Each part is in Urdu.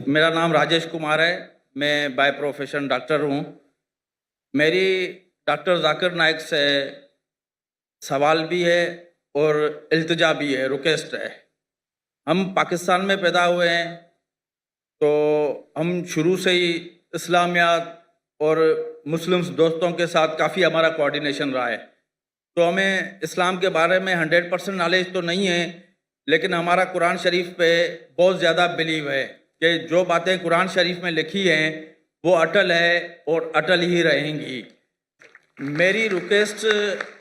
میرا نام راجیش کمار ہے، میں بائی پروفیشن ڈاکٹر ہوں۔ میری ڈاکٹر ذاکر نائک سے سوال بھی ہے اور التجا بھی ہے، ریکویسٹ ہے۔ ہم پاکستان میں پیدا ہوئے ہیں، تو ہم شروع سے ہی اسلامیات اور مسلم دوستوں کے ساتھ کافی ہمارا کوآرڈینیشن رہا ہے، تو ہمیں اسلام کے بارے میں 100% نالج تو نہیں ہے، لیکن ہمارا قرآن شریف پہ بہت زیادہ بلیو ہے کہ جو باتیں قرآن شریف میں لکھی ہیں وہ اٹل ہے اور اٹل ہی رہیں گی۔ میری ریکویسٹ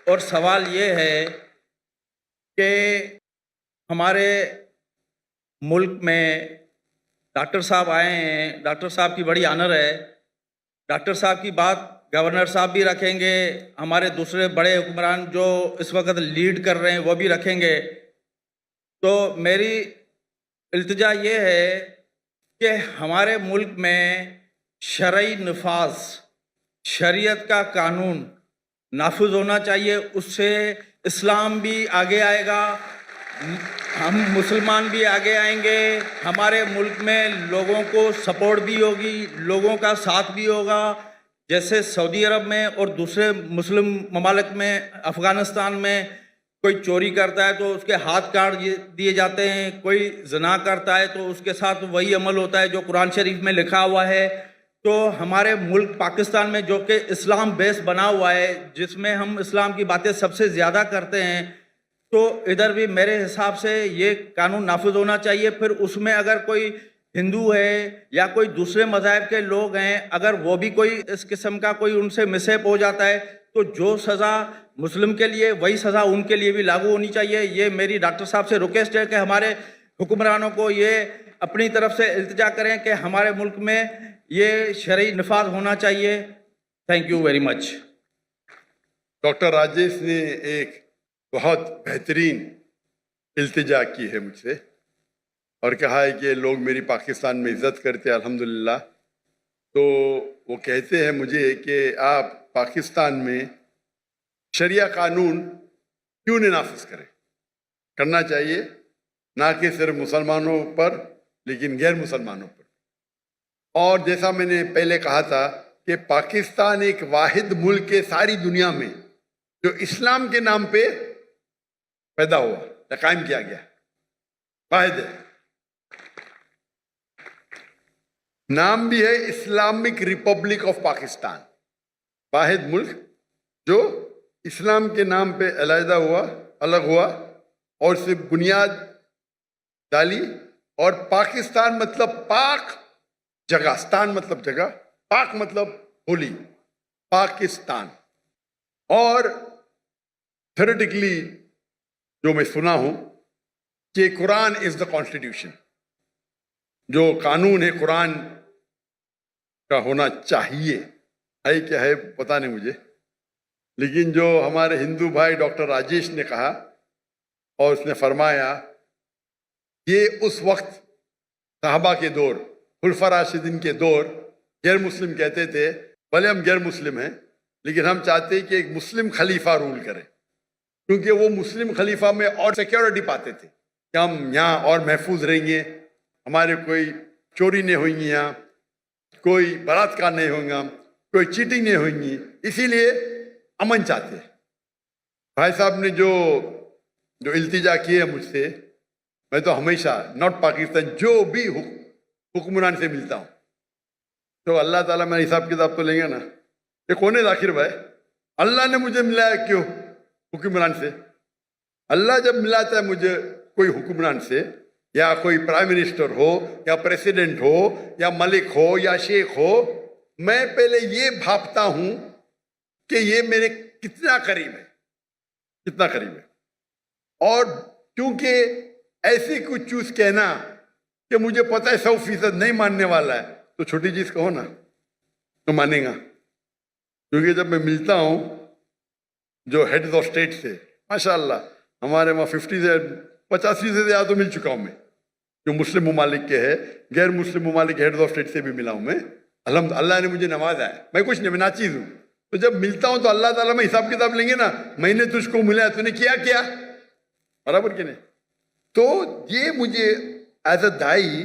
اور سوال یہ ہے کہ ہمارے ملک میں ڈاکٹر صاحب آئے ہیں، ڈاکٹر صاحب کی بڑی آنر ہے، ڈاکٹر صاحب کی بات گورنر صاحب بھی رکھیں گے، ہمارے دوسرے بڑے حکمران جو اس وقت لیڈ کر رہے ہیں وہ بھی رکھیں گے۔ تو میری التجا یہ ہے کہ ہمارے ملک میں شرعی نفاذ، شریعت کا قانون نافذ ہونا چاہیے، اس سے اسلام بھی آگے آئے گا، ہم مسلمان بھی آگے آئیں گے، ہمارے ملک میں لوگوں کو سپورٹ بھی ہوگی، لوگوں کا ساتھ بھی ہوگا۔ جیسے سعودی عرب میں اور دوسرے مسلم ممالک میں، افغانستان میں کوئی چوری کرتا ہے تو اس کے ہاتھ کاٹ دیے جاتے ہیں، کوئی زنا کرتا ہے تو اس کے ساتھ وہی عمل ہوتا ہے جو قرآن شریف میں لکھا ہوا ہے۔ تو ہمارے ملک پاکستان میں جو کہ اسلام بیس بنا ہوا ہے، جس میں ہم اسلام کی باتیں سب سے زیادہ کرتے ہیں، تو ادھر بھی میرے حساب سے یہ قانون نافذ ہونا چاہیے۔ پھر اس میں اگر کوئی ہندو ہے یا کوئی دوسرے مذاہب کے لوگ ہیں، اگر وہ بھی کوئی اس قسم کا کوئی ان سے مسہیپ ہو جاتا ہے تو جو سزا مسلم کے لیے وہی سزا ان کے لیے بھی لاگو ہونی چاہیے۔ یہ میری ڈاکٹر صاحب سے ریکویسٹ ہے کہ ہمارے حکمرانوں کو یہ اپنی طرف سے التجا کریں کہ ہمارے ملک میں یہ شرعی نفاذ ہونا چاہیے۔ Thank you very much. Doctor Rajesh نے ایک بہت بہترین التجا کی ہے مجھ سے، اور کہا ہے کہ لوگ میری پاکستان میں عزت کرتے ہیں الحمدللہ۔ تو وہ کہتے ہیں مجھے کہ آپ پاکستان میں شریعہ قانون کیوں نہیں نافذ کریں؟ کرنا چاہیے، نہ کہ صرف مسلمانوں پر لیکن غیر مسلمانوں پر۔ اور جیسا میں نے پہلے کہا تھا کہ پاکستان ایک واحد ملک ہے ساری دنیا میں جو اسلام کے نام پہ پیدا ہوا یا قائم کیا گیا، واحد ہے۔ نام بھی ہے اسلامک ریپبلک آف پاکستان، واحد ملک جو اسلام کے نام پہ علیحدہ ہوا، الگ ہوا اور سے بنیاد ڈالی۔ اور پاکستان مطلب پاک جگہ، ستان مطلب جگہ، پاک مطلب ہولی، پاکستان۔ اور تھیوریٹیکلی جو میں سنا ہوں کہ قرآن از دا کانسٹیٹیوشن، جو قانون ہے قرآن کا ہونا چاہیے، ہے کیا ہے پتہ نہیں مجھے، لیکن جو ہمارے ہندو بھائی ڈاکٹر راجیش نے کہا اور اس نے فرمایا، یہ اس وقت صحابہ کے دور، خلفاء راشدین کے دور، غیر مسلم کہتے تھے بھلے ہم غیر مسلم ہیں لیکن ہم چاہتے ہیں کہ ایک مسلم خلیفہ رول کرے، کیونکہ وہ مسلم خلیفہ میں اور سیکیورٹی پاتے تھے کہ ہم یہاں اور محفوظ رہیں گے، ہمارے کوئی چوری نہیں ہوئیں گی، یہاں کوئی بلاತ್ಕಾರ نہیں ہوگا، کوئی چیٹنگ نہیں ہوئیں گی، اسی لیے امن چاہتے ہیں۔ بھائی صاحب نے جو التجا کی ہے مجھ سے، میں تو ہمیشہ ناٹ پاکستان جو بھی حکمران سے ملتا ہوں تو اللہ تعالیٰ میرا حساب کتاب تو لیں گے نا، یہ کون ہے ذاکر بھائی؟ اللہ نے مجھے ملایا کیوں حکمران سے؟ اللہ جب ملاتا ہے مجھے کوئی حکمران سے، یا کوئی پرائم منسٹر ہو یا پریسیڈنٹ ہو یا ملک ہو یا شیخ ہو، میں پہلے یہ بھاپتا ہوں کہ یہ میرے کتنا قریب ہے، کتنا قریب ہے۔ اور کیونکہ ایسی کچھ چیز کہنا کہ مجھے پتہ ہے 100% نہیں ماننے والا ہے، تو چھوٹی چیز کہو نا تو مانے گا۔ کیونکہ جب میں ملتا ہوں جو ہیڈز آف اسٹیٹ سے، ماشاءاللہ ہمارے وہاں 85 سے زیادہ تو مل چکا ہوں میں، جو مسلم ممالک کے ہے، غیر مسلم ممالک ہیڈز آف اسٹیٹ سے بھی ملا ہوں میں، الحمد اللہ نے مجھے نوازا ہے، میں کچھ نہیں، میں ناچیز ہوں۔ تو جب ملتا ہوں تو اللہ تعالیٰ میں حساب کتاب لیں گے نا، میں نے تجھ کو ملا، تو نے کیا برابر کہ نہیں؟ تو یہ مجھے ایز اے دائی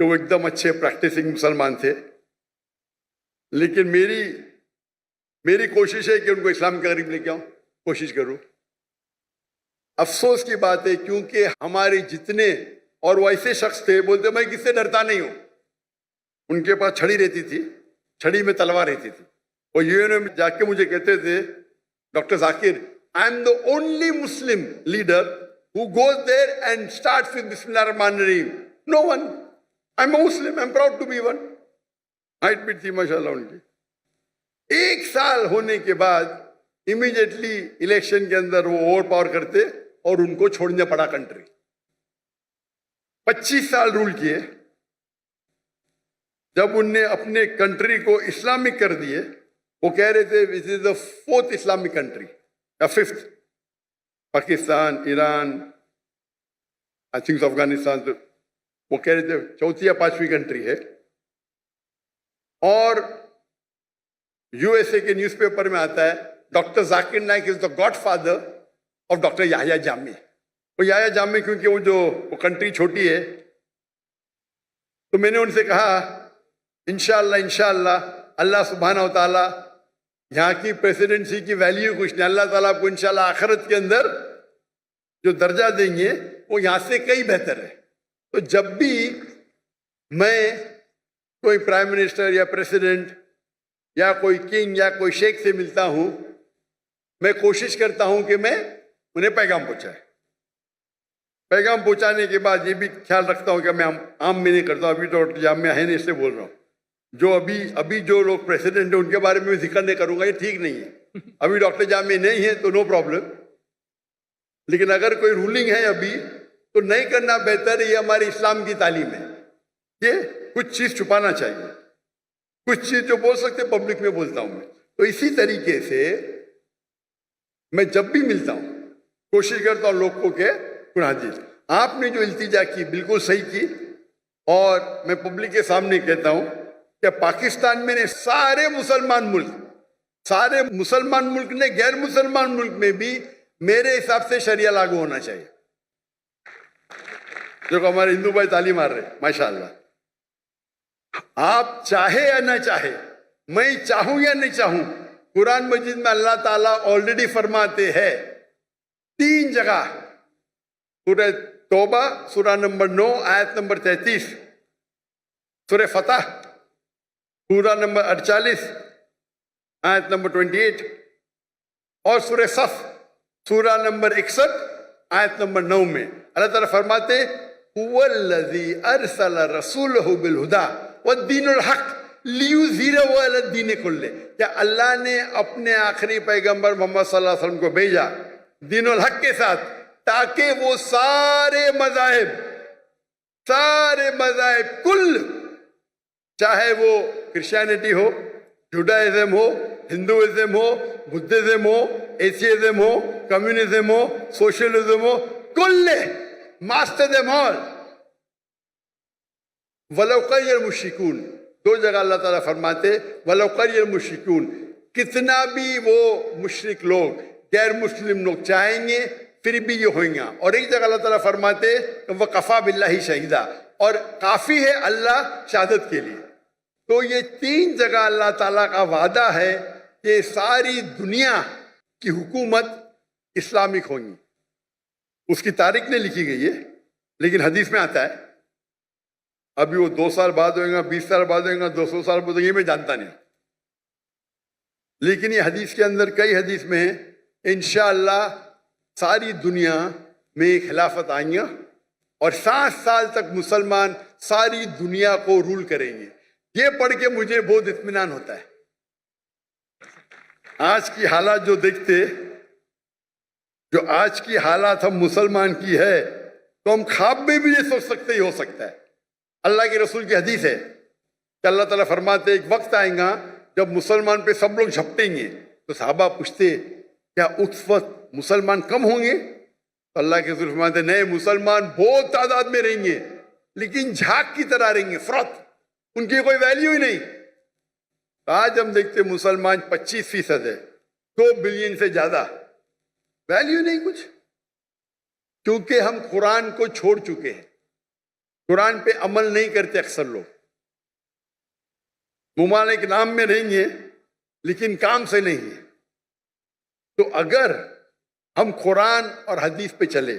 کہ وہ ایک دم اچھے پریکٹسنگ مسلمان تھے، لیکن میری کوشش ہے کہ ان کو اسلام کے قریب لے کے آؤں، کوشش کروں۔ افسوس کی بات ہے کیونکہ ہمارے جتنے، اور وہ ایسے شخص تھے بولتے میں کس سے ڈرتا نہیں ہوں، ان کے پاس چھڑی رہتی تھی، چھڑی میں تلوار رہتی تھی، اور UN میں جا کے مجھے کہتے تھے doctor Zakir I am the only Muslim leader who goes there and starts with بسم اللہ الرحمن الرحیم، no one، I'm a Muslim, I'm proud to be one۔ Height بھی تھی ماشاء اللہ ان کی۔ ایک سال ہونے کے بعد امیڈیٹلی الیکشن کے اندر وہ اوور پاور کرتے اور ان کو چھوڑنا پڑا کنٹری۔ 25 سال رول کیے، جب ان نے اپنے کنٹری کو اسلامک کر دیے، وہ کہہ رہے تھے دس از دا 4th اسلامک کنٹری یا 5th، Pakistan, Iran, I think Afghanistan, تو وہ کہہ رہے تھے 4تھی یا 5ویں کنٹری ہے۔ اور USA کے نیوز پیپر میں آتا ہے doctor Zakir Naik is the godfather of doctor Yahya Jami. وہ یحییٰ جامی کیونکہ وہ کنٹری چھوٹی ہے، تو میں نے ان سے کہا انشاءاللہ اللہ سبحانہ و تعالیٰ یہاں کی پریسیڈنسی کی ویلیو کچھ نہیں، اللہ تعالیٰ آپ کو انشاءاللہ آخرت کے اندر جو درجہ دیں گے وہ یہاں سے کئی بہتر ہے۔ تو جب بھی میں کوئی پرائم منسٹر یا پریسیڈنٹ یا کوئی کنگ یا کوئی شیخ سے ملتا ہوں، میں کوشش کرتا ہوں کہ میں انہیں پیغام پہنچائے۔ پیغام پہنچانے کے بعد یہ بھی خیال رکھتا ہوں کہ میں عام میں نہیں کرتا ہوں، ابھی تو جامعہ ہے نہیں اس سے بول رہا ہوں، جو ابھی جو لوگ پریسیڈنٹ ہیں ان کے بارے میں ذکر نہیں کروں گا، یہ ٹھیک نہیں ہے۔ ابھی ڈاکٹر جامعہ نہیں ہے تو نو پرابلم، لیکن اگر کوئی رولنگ ہے ابھی تو نہیں کرنا بہتر ہے۔ یہ ہماری اسلام کی تعلیم ہے، یہ کچھ چیز چھپانا چاہیے، کچھ چیز جو بول سکتے پبلک میں بولتا ہوں میں۔ تو اسی طریقے سے میں جب بھی ملتا ہوں کوشش کرتا ہوں لوگ کو کہ حدیث آپ نے جو التجا کی بالکل صحیح کی، اور میں پبلک کے سامنے کہتا ہوں کہ پاکستان میں نے سارے مسلمان ملک نے غیر مسلمان ملک میں بھی میرے حساب سے شریعہ لاگو ہونا چاہیے، جو کہ ہمارے ہندو بھائی تعلیم آ رہے ہیں ماشاءاللہ۔ آپ چاہے یا نہ چاہے، میں چاہوں یا نہیں چاہوں، قرآن مجید میں اللہ تعالیٰ آلریڈی فرماتے ہیں 3 جگہ، سورہ توبہ سورہ نمبر 9 آیت نمبر 33، سورہ فتح سورہ نمبر 48 آیت نمبر 28، اور سورہ صف سورہ نمبر 61 آیت نمبر 9 میں اللہ تعالیٰ فرماتے هو الذی ارسل رسولہ بالہدی والدین الحق لیظہرہ علی الدین کلہ، کیا اللہ نے اپنے آخری پیغمبر محمد صلی اللہ علیہ وسلم کو بھیجا دین الحق کے ساتھ تاکہ وہ سارے مذاہب کل، چاہے وہ کرسچینٹی ہو، جوڈائزم ہو، ہندوازم ہو، بدھزم ہو، ایتھیزم ہو، کمیونزم ہو، سوشلزم ہو، کل ماسٹر دم آل وَلَوْ قَرِّ الْمُشْرِكُونَ۔ 2 جگہ اللہ تعالیٰ فرماتے وَلَوْ قَرِّ الْمُشْرِكُونَ، کتنا بھی وہ مشرک لوگ غیر مسلم لوگ چاہیں گے پھر بھی یہ ہوئیں گا۔ اور ایک جگہ اللہ تعالیٰ فرماتے وَكَفَى بِاللَّهِ شَهِيدًا، اور کافی ہے اللہ شہادت کے لیے۔ تو یہ 3 جگہ اللہ تعالیٰ کا وعدہ ہے کہ ساری دنیا کی حکومت اسلامک ہوں گی۔ اس کی تاریخ نہیں لکھی گئی ہے، لیکن حدیث میں آتا ہے۔ ابھی وہ 2 سال بعد ہوئے گا، 20 سال بعد ہوئے گا، 200 سال بعد ہوئے گا، یہ میں جانتا نہیں، لیکن یہ حدیث کے اندر کئی حدیث میں ہے انشاءاللہ ساری دنیا میں خلافت آئیں گا اور 60 سال تک مسلمان ساری دنیا کو رول کریں گے۔ یہ پڑھ کے مجھے بہت اطمینان ہوتا ہے۔ آج کی حالات جو دیکھتے، جو آج کی حالات ہم مسلمان کی ہے، تو ہم خواب میں بھی نہیں سوچ سکتے ہی ہو سکتا ہے۔ اللہ کے رسول کی حدیث ہے کہ اللہ تعالیٰ فرماتے ایک وقت آئے گا جب مسلمان پہ سب لوگ جھپٹیں گے، تو صحابہ پوچھتے کیا اس وقت مسلمان کم ہوں گے؟ تو اللہ کے رسول فرماتے نہیں، مسلمان بہت تعداد میں رہیں گے، لیکن جھاگ کی طرح رہیں گے، فرت، ان کی کوئی ویلیو ہی نہیں۔ آج ہم دیکھتے مسلمان 25% ہے، 2 بلین سے زیادہ، ویلیو نہیں کچھ، کیونکہ ہم قرآن کو چھوڑ چکے ہیں۔ قرآن پہ عمل نہیں کرتے اکثر لوگ. ممالک نام میں رہیں گے لیکن کام سے نہیں ہے. تو اگر ہم قرآن اور حدیث پہ چلے,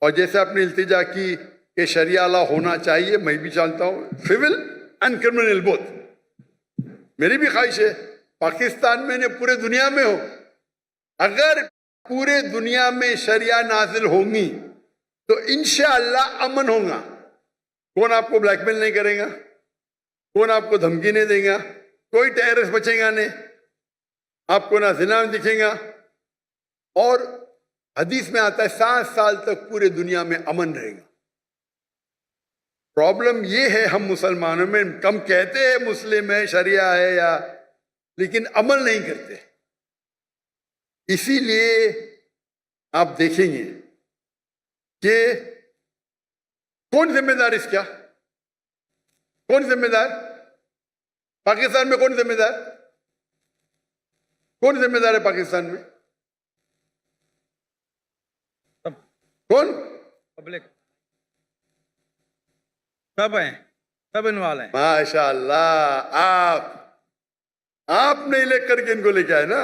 اور جیسے آپ نے التجا کی کہ شریعہ لا ہونا چاہیے, میں بھی جانتا ہوں, سول اینڈ کرمنل بوتھ, میری بھی خواہش ہے پاکستان میں نے پورے دنیا میں ہو. اگر پورے دنیا میں شریعہ نازل ہوں گی تو انشاءاللہ امن ہوگا. کون آپ کو بلیک میل نہیں کرے گا, کون آپ کو دھمکی نہیں دے گا, کوئی ٹیررسٹ بچے گا نہیں, آپ کو نہ زنا دکھے گا. اور حدیث میں آتا ہے 7 سال تک پورے دنیا میں امن رہے گا. پرابلم یہ ہے ہم مسلمانوں میں, کم کہتے ہیں مسلم ہے, شریعہ ہے یا, لیکن عمل نہیں کرتے. اسی لیے آپ دیکھیں گے کہ کون ذمہ دار اس کا, کون ذمہ دار پاکستان میں, کون ذمہ دار, کون ذمہ دار ہے پاکستان میں, کون؟ پبلک, سب ہیں, سب انوالو ہیں. ماشاء اللہ, آپ نے الیکٹ کر کے ان کو لے کے آئے نا.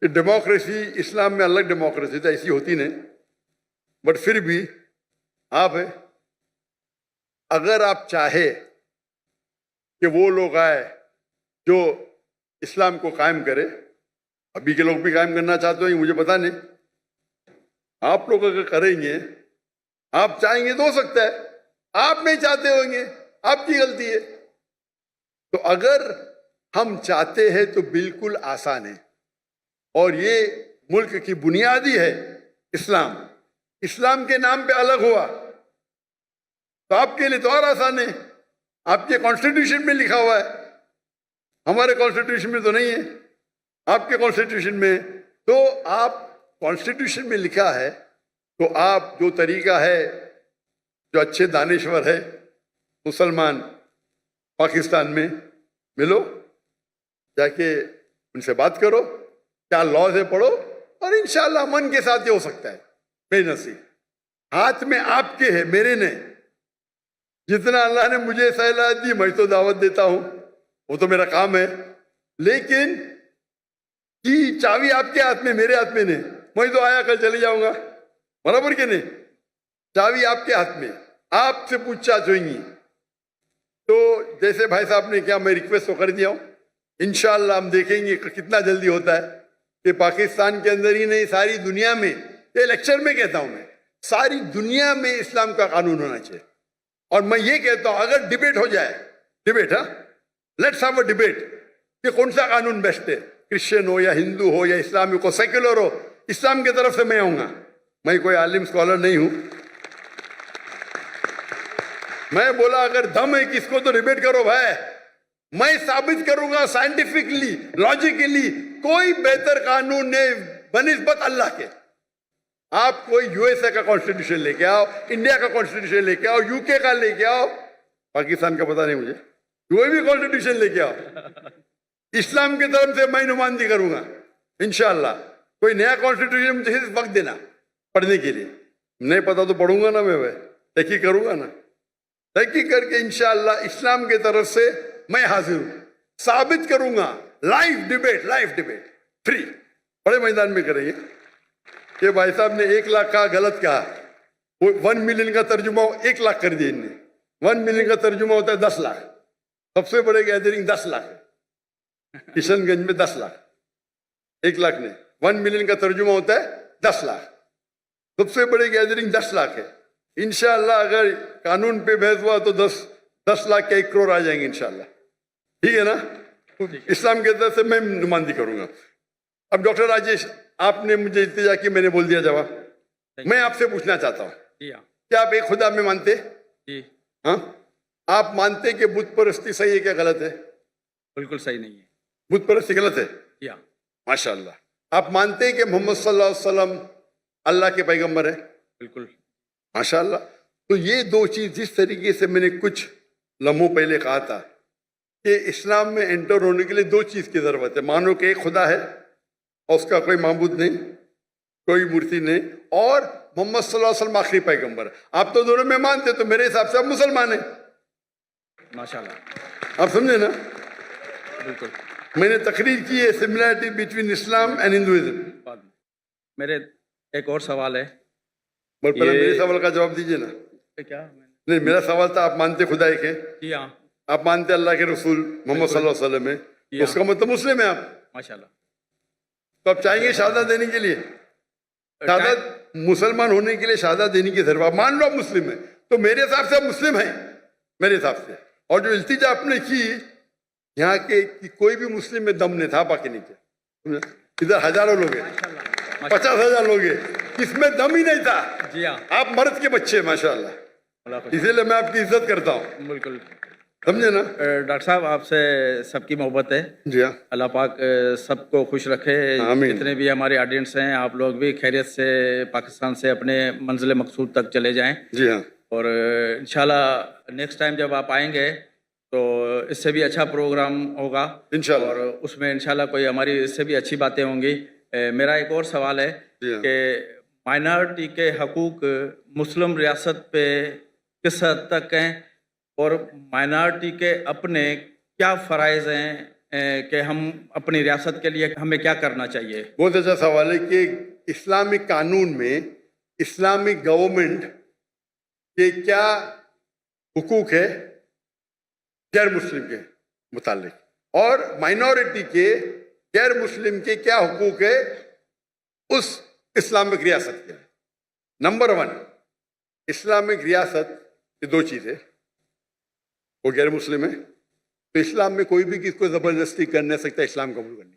ڈیموکریسی اسلام میں الگ ڈیموکریسی تو ایسی ہوتی نہیں, بٹ پھر بھی آپ ہے, اگر آپ چاہے کہ وہ لوگ آئے جو اسلام کو قائم کرے, ابھی کے لوگ بھی قائم کرنا چاہتے ہیں مجھے پتا نہیں, آپ لوگ اگر کریں گے, آپ چاہیں گے تو ہو سکتا ہے, آپ نہیں چاہتے ہوں گے, آپ کی غلطی ہے. تو اگر ہم چاہتے ہیں تو بالکل آسان ہے, اور یہ ملک کی بنیادی ہے اسلام. اسلام کے نام پہ الگ ہوا تو آپ کے لیے تو اور آسان ہے. آپ کے کانسٹیٹیوشن میں لکھا ہوا ہے, ہمارے کانسٹیٹیوشن میں تو نہیں ہے, آپ کے کانسٹیٹیوشن میں. تو آپ کانسٹیٹیوشن میں لکھا ہے تو آپ جو طریقہ ہے, جو اچھے دانشور ہے مسلمان پاکستان میں, ملو, جا کے ان سے بات کرو, کیا لا سے پڑھو, اور انشاءاللہ من کے ساتھ یہ ہو سکتا ہے. بے نصیب ہاتھ میں آپ کے ہے, میرے نہیں. جتنا اللہ نے مجھے صلاحیت دی میں تو دعوت دیتا ہوں, وہ تو میرا کام ہے, لیکن کی چابی آپ کے ہاتھ میں, میرے ہاتھ میں نہیں. میں تو آیا کل چلے جاؤں گا, برابر کہ نہیں. چابی آپ کے ہاتھ میں, آپ سے پوچھا ہوئیں گی. تو جیسے بھائی صاحب نے کیا, میں ریکویسٹ تو کر دیا ہوں, انشاءاللہ ہم دیکھیں گے کتنا جلدی ہوتا ہے کہ پاکستان کے اندر ہی نہیں ساری دنیا میں, یہ لیکچر میں کہتا ہوں میں, ساری دنیا میں اسلام کا قانون ہونا چاہیے. اور میں یہ کہتا ہوں اگر ڈیبیٹ ہو جائے, ڈیبیٹ, ہاں, لیٹس ہیو اے ڈیبیٹ کہ کون سا قانون بیسٹ ہے, کرسچن ہو یا ہندو ہو یا اسلامی کو سیکولر ہو, اسلام کی طرف سے میں آؤں گا. میں کوئی عالم اسکالر نہیں ہوں, میں بولا اگر دم ہے کس کو تو ڈیبیٹ کرو بھائی, میں ثابت کروں گا سائنٹیفکلی, لاجیکلی, کوئی بہتر قانون نہیں بنسبت اللہ کے. آپ کوئی یو ایس اے کا کانسٹیٹیوشن لے کے آؤ, انڈیا کا کانسٹیٹیوشن لے کے آؤ, یو کے کا لے کے آؤ, پاکستان کا پتہ نہیں مجھے, کوئی بھی کانسٹیٹیوشن لے کے آؤ, اسلام کی طرف سے میں نمائندگی کروں گا انشاءاللہ. کوئی نیا کانسٹیٹیوشن مجھے وقت دینا پڑھنے کے لیے, نہیں پتا تو پڑھوں گا نا, میں تحقیق کروں گا نا, تحقیق کر کے انشاءاللہ اسلام کی طرف سے میں حاضر ہوں, ثابت کروں گا. لائیو ڈیبیٹ فری, بڑے میدان میں کریں گے. کہ بھائی صاحب نے 1 لاکھ کا غلط کہا, وہ 1 ملین کا ترجمہ 1 لاکھ کر دیا ان نے. 1 ملین کا ترجمہ ہوتا ہے 10 لاکھ, سب سے بڑے گیدرنگ 10 لاکھ, کشن گنج میں 10 لاکھ, 1 لاکھ نہیں, 1 ملین کا ترجمہ ہوتا ہے 10 لاکھ, سب سے بڑے گیدرنگ 10 لاکھ ہے. انشاءاللہ اگر قانون پہ بحث ہوا تو 10 لاکھ کے 1 کروڑ آ جائیں گے انشاءاللہ. ٹھیک ہے نا, اسلام کے طرف سے میں نمائندگی کروں گا. اب ڈاکٹر راجیش, آپ نے مجھے التجا کی, میں نے بول دیا جواب. میں آپ سے پوچھنا چاہتا ہوں, کیا آپ ایک خدا میں مانتے؟ ہاں, آپ مانتے کہ بت پرستی صحیح ہے کیا غلط ہے؟ بالکل صحیح نہیں ہے, بت پرستی غلط ہے. ماشاء اللہ. آپ مانتے کہ محمد صلی اللہ علیہ وسلم اللہ کے پیغمبر ہے؟ بالکل. ماشاء اللہ. تو یہ 2 چیز جس طریقے سے میں نے کچھ لمحوں پہلے کہا تھا کہ اسلام میں انٹر ہونے کے لیے دو چیز کی ضرورت ہے. مانو کہ ایک خدا ہے اور اس کا کوئی معبود نہیں, کوئی مورتی نہیں, اور محمد صلی اللہ علیہ وسلم آخری پیغمبر. آپ تو دونوں میں مانتے, تو میرے حساب سے آپ مسلمان ہیں. ماشاءاللہ, آپ سمجھے نا, بالکل. میں نے تقریر کی ہے similarity between Islam and Hinduism. بعد میں میرے ایک اور سوال ہے. بول پہلے میرے سوال کا جواب دیجیے نا. کیا؟ نہیں, میرا سوال تھا آپ مانتے خدا ایک ہے, جی ہاں, آپ مانتے اللہ کے رسول محمد صلی اللہ علیہ وسلم ہے, جی اس کا مطلب مسلم ہے آپ. ماشاءاللہ. تو آپ چاہیں گے شہادت دینے کے لیے, شہادت مسلمان ہونے کے لیے شہادت دینے کی ضرورت. آپ مان لو آپ مسلم ہیں, تو میرے حساب سے آپ مسلم ہیں, میرے حساب سے. اور جو التجا آپ نے کی یہاں کے کہ کوئی بھی مسلم میں دم نہیں تھا, باقی نہیں کیا. ادھر ہزاروں لوگ ہیں, 50,000 لوگ ہیں, اس میں دم ہی نہیں تھا. جی ہاں, آپ مرد کے بچے ماشاء اللہ, اللہ خوش. اسی لیے میں آپ کی عزت کرتا ہوں. بالکل. سمجھے نا. ڈاکٹر صاحب, آپ سے سب کی محبت ہے. جی ہاں, اللہ پاک سب کو خوش رکھے. آمین. جتنے بھی ہمارے آڈینس ہیں, آپ لوگ بھی خیریت سے پاکستان سے اپنے منزل مقصود تک چلے جائیں. جی ہاں, اور انشاءاللہ نیکسٹ ٹائم جب آپ آئیں گے تو اس سے بھی اچھا پروگرام ہوگا انشاءاللہ. اور اس میں انشاءاللہ کوئی ہماری اس سے بھی اچھی باتیں ہوں گی. میرا ایک اور سوال ہے جی ہاں. کہ مائنارٹی کے حقوق مسلم ریاست پہ کس حد تک ہیں, اور مائنارٹی کے اپنے کیا فرائض ہیں کہ ہم اپنی ریاست کے لیے ہمیں کیا کرنا چاہیے؟ بہت اچھا سوال ہے کہ اسلامک قانون میں اسلامک گورنمنٹ کے کیا حقوق ہے غیر مسلم کے متعلق, اور مائنورٹی کے غیر مسلم کے کیا حقوق ہے اس اسلامک ریاست کے. نمبر 1, اسلامک ریاست یہ دو چیزیں, وہ غیر مسلم ہے, تو اسلام میں کوئی بھی کسی کو زبردستی کر نہیں سکتا اسلام قبول کرنے.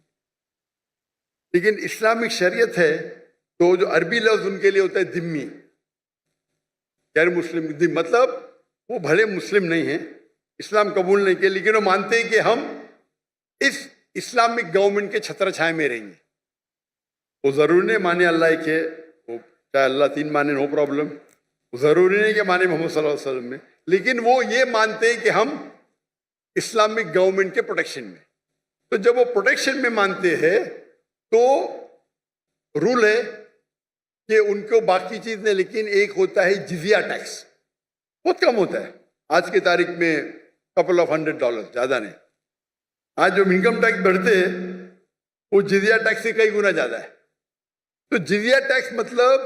لیکن اسلامک شریعت ہے تو جو عربی لفظ ان کے لیے ہوتا ہے ذمی, غیر مسلم, مطلب وہ بھلے مسلم نہیں ہیں, اسلام قبول نہیں کیا, لیکن وہ مانتے ہیں کہ ہم اس اسلامک گورنمنٹ کے چھتر چھائے میں رہیں گے. وہ ضروری نہیں مانے اللہ کے, وہ چاہے اللہ 3 مانے نو پرابلم, ضروری نہیں کہ مانے محمد صلی اللہ علیہ وسلم میں, لیکن وہ یہ مانتے ہیں کہ ہم اسلامک گورنمنٹ کے پروٹیکشن میں. تو جب وہ پروٹیکشن میں مانتے ہیں تو رول ہے کہ ان کو باقی چیز نہیں, لیکن ایک ہوتا ہے جزیہ ٹیکس, بہت کم ہوتا ہے آج کی تاریخ میں, couple of $100, زیادہ نہیں. آج جو انکم ٹیکس بڑھتے ہیں وہ جزیہ ٹیکس سے کئی گنا زیادہ ہے. تو جزیہ ٹیکس مطلب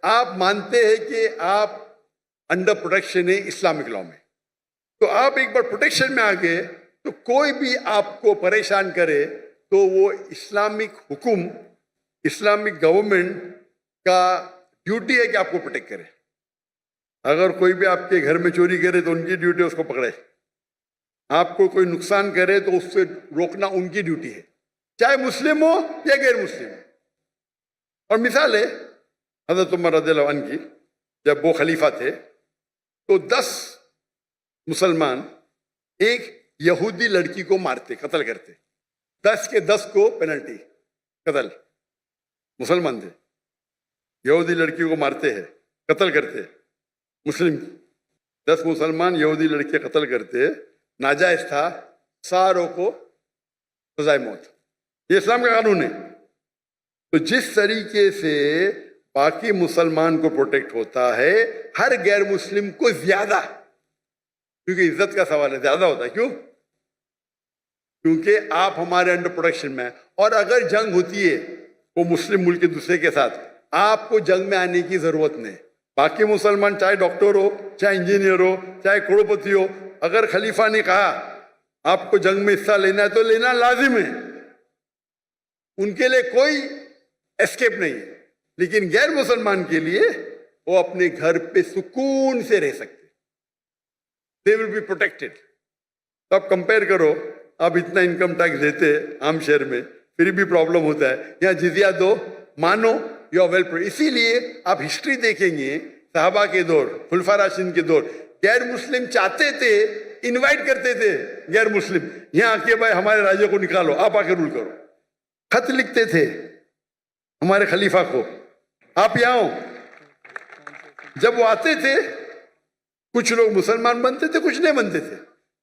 آپ مانتے ہیں کہ آپ انڈر پروٹیکشن ہے اسلامک لا میں. تو آپ ایک بار پروٹیکشن میں آ گئے تو کوئی بھی آپ کو پریشان کرے تو وہ اسلامک حکم, اسلامک گورنمنٹ کا ڈیوٹی ہے کہ آپ کو پروٹیکٹ کرے. اگر کوئی بھی آپ کے گھر میں چوری کرے تو ان کی ڈیوٹی ہے اس کو پکڑے, آپ کو کوئی نقصان کرے تو اس سے روکنا ان کی ڈیوٹی ہے, چاہے مسلم ہو یا غیر مسلم. اور مثال ہے حضرت عمر رضی اللہ عنہ کی, جب وہ خلیفہ تھے تو 10 مسلمان ایک یہودی لڑکی کو مارتے, قتل کرتے, 10 کے 10 کو پینلٹی قتل. مسلمان تھے, یہودی لڑکی کو مارتے ہیں, قتل کرتے. مسلم 10 مسلمان یہودی لڑکے قتل کرتے, ناجائز تھا, ساروں کو سزائے موت. یہ اسلام کا قانون ہے. تو جس طریقے سے باقی مسلمان کو پروٹیکٹ ہوتا ہے, ہر غیر مسلم کو زیادہ, کیونکہ عزت کا سوال ہے, زیادہ ہوتا ہے. کیوں؟ کیونکہ آپ ہمارے انڈر پروٹیکشن میں ہیں, اور اگر جنگ ہوتی ہے وہ مسلم ملک کے دوسرے کے ساتھ, آپ کو جنگ میں آنے کی ضرورت نہیں. باقی مسلمان چاہے ڈاکٹر ہو, چاہے انجینئر ہو, چاہے کروڑپتی ہو, اگر خلیفہ نے کہا آپ کو جنگ میں حصہ لینا ہے تو لینا لازم ہے, ان کے لیے کوئی اسکیپ نہیں ہے. لیکن غیر مسلمان کے لیے وہ اپنے گھر پہ سکون سے رہ سکتے, they will be protected. تو آپ کمپیئر کرو, آپ اتنا انکم ٹیکس دیتے عام شہر میں, پھر بھی پرابلم ہوتا ہے. یہاں جزیہ دو, مانو یو آر ویل. اسی لیے آپ ہسٹری دیکھیں گے, صحابہ کے دور, خلفاء راشدین کے دور, غیر مسلم چاہتے تھے, انوائٹ کرتے تھے غیر مسلم, یہاں آ کے بھائی ہمارے راجے کو نکالو, آپ آ کے رول کرو. خط لکھتے تھے ہمارے خلیفہ کو, آپ یہاں ہو. جب وہ آتے تھے کچھ لوگ مسلمان بنتے تھے, کچھ نہیں بنتے تھے,